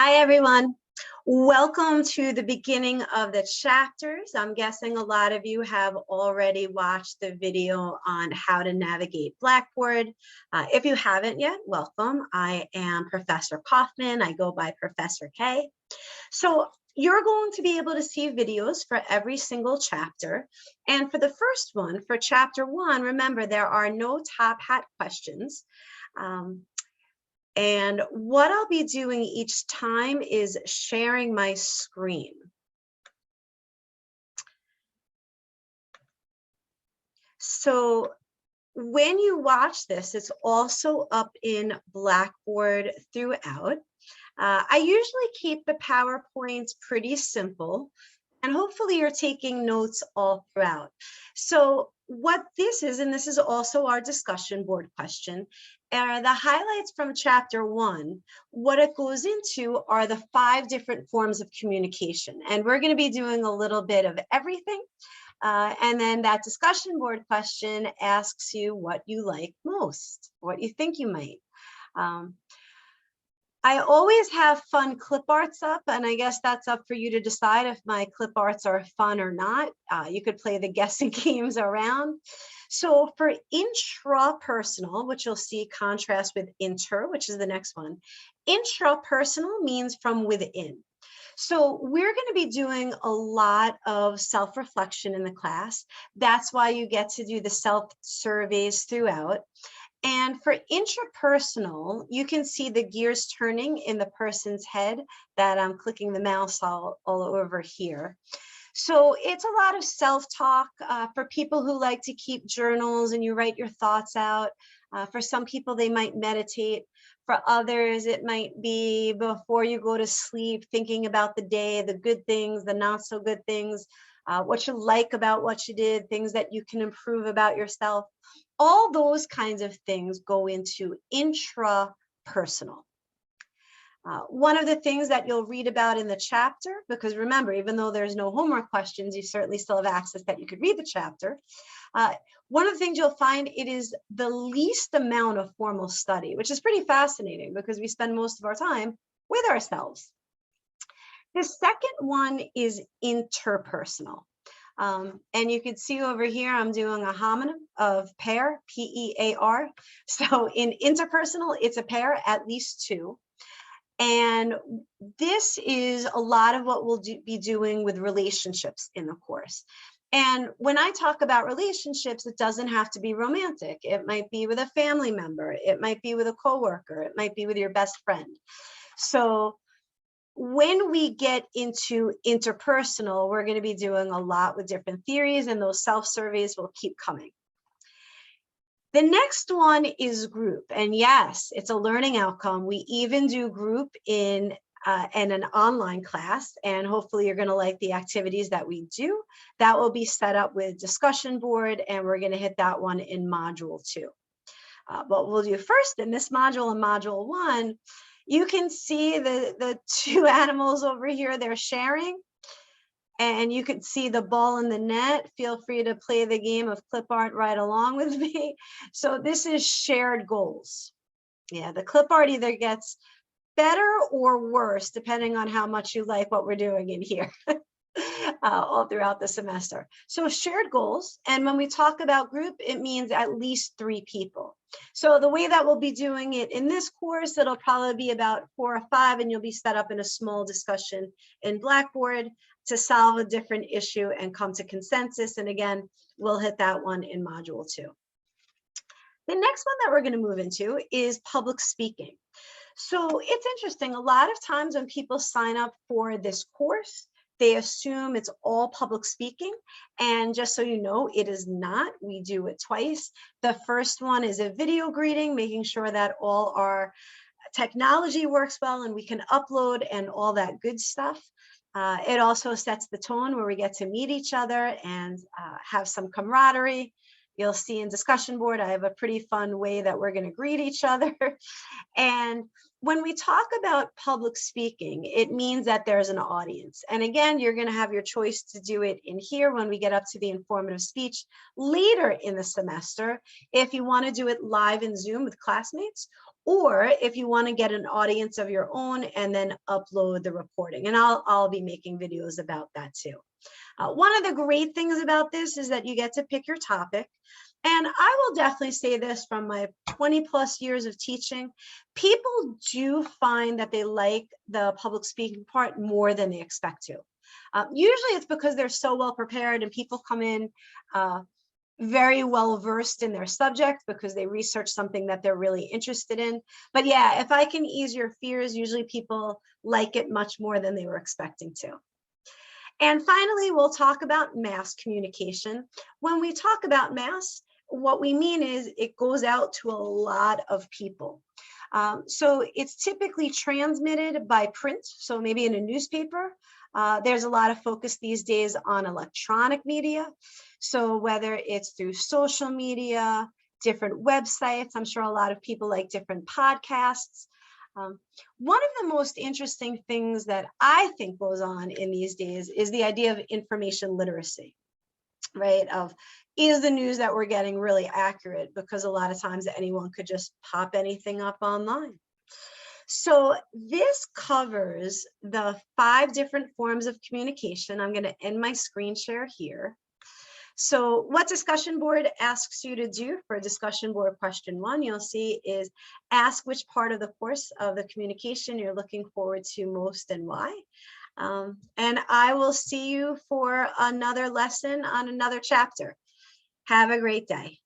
Hi, everyone. Welcome to the beginning of the chapters. I'm guessing a lot of you have already watched the video on how to navigate Blackboard. If you haven't yet, welcome. I am Professor Kaufman. I go by Professor K. So you're going to be able to see videos for every single chapter. And for the first one, for chapter 1, remember there are no top hat questions. And what I'll be doing each time is sharing my screen. So when you watch this, it's also up in Blackboard throughout. I usually keep the PowerPoints pretty simple, and hopefully you're taking notes all throughout. So what this is, and this is also our discussion board question, are the highlights from chapter 1. What it goes into are the 5 different forms of communication. And we're going to be doing a little bit of everything. And then that discussion board question asks you what you like most, what you think you might. I always have fun clip arts up, and I guess that's up for you to decide if my clip arts are fun or not. You could play the guessing games around. So for intrapersonal, which you'll see contrast with inter, which is the next one, intrapersonal means from within. So we're going to be doing a lot of self-reflection in the class. That's why you get to do the self-surveys throughout. And for intrapersonal, you can see the gears turning in the person's head that I'm clicking the mouse all over here. So it's a lot of self-talk for people who like to keep journals and you write your thoughts out. For some people, they might meditate. For others, it might be before you go to sleep, thinking about the day, the good things, the not so good things, what you like about what you did, things that you can improve about yourself. All those kinds of things go into intrapersonal. One of the things that you'll read about in the chapter, because remember, even though there's no homework questions, you certainly still have access that you could read the chapter. One of the things you'll find, it is the least amount of formal study, which is pretty fascinating because we spend most of our time with ourselves. The second one is interpersonal. And you can see over here, I'm doing a homonym of pair, P-E-A-R. So in interpersonal, it's a pair, at least 2. And this is a lot of what we'll be doing with relationships in the course. And when I talk about relationships, it doesn't have to be romantic. It might be with a family member. It might be with a coworker. It might be with your best friend. So when we get into interpersonal, we're going to be doing a lot with different theories, and those self-surveys will keep coming. The next one is group. And yes, it's a learning outcome. We even do group in an online class, and hopefully you're going to like the activities that we do. That will be set up with discussion board, and we're going to hit that one in module 2. What we'll do first in this module, in module 1, you can see the 2 animals over here, they're sharing. And you can see the ball in the net. Feel free to play the game of clip art right along with me. So this is shared goals. Yeah, the clip art either gets better or worse, depending on how much you like what we're doing in here. All throughout the semester. So shared goals. And when we talk about group, it means at least 3 people. So the way that we'll be doing it in this course, it'll probably be about 4 or 5, and you'll be set up in a small discussion in Blackboard to solve a different issue and come to consensus. And again, we'll hit that one in module 2. The next one that we're going to move into is public speaking. So it's interesting. A lot of times when people sign up for this course, they assume it's all public speaking. And just so you know, it is not. We do it twice. The first one is a video greeting, making sure that all our technology works well and we can upload and all that good stuff. It also sets the tone where we get to meet each other and have some camaraderie. You'll see in discussion board, I have a pretty fun way that we're going to greet each other. And when we talk about public speaking, it means that there's an audience. And again, you're going to have your choice to do it in here when we get up to the informative speech later in the semester, if you want to do it live in Zoom with classmates, or if you want to get an audience of your own and then upload the recording. And I'll be making videos about that too. One of the great things about this is that you get to pick your topic. And I will definitely say this from my 20 plus years of teaching, people do find that they like the public speaking part more than they expect to. Usually it's because they're so well prepared and people come in very well versed in their subject because they research something that they're really interested in. But yeah, if I can ease your fears, usually people like it much more than they were expecting to. And finally, we'll talk about mass communication. When we talk about mass, what we mean is it goes out to a lot of people. So it's typically transmitted by print, so maybe in a newspaper. There's a lot of focus these days on electronic media. So whether it's through social media, different websites, I'm sure a lot of people like different podcasts. One of the most interesting things that I think goes on in these days is the idea of information literacy, right? Of, is the news that we're getting really accurate? Because a lot of times anyone could just pop anything up online. So this covers the 5 different forms of communication. I'm going to end my screen share here. So what discussion board asks you to do for discussion board question 1, you'll see is ask which part of the course of the communication you're looking forward to most and why. And I will see you for another lesson on another chapter. Have a great day.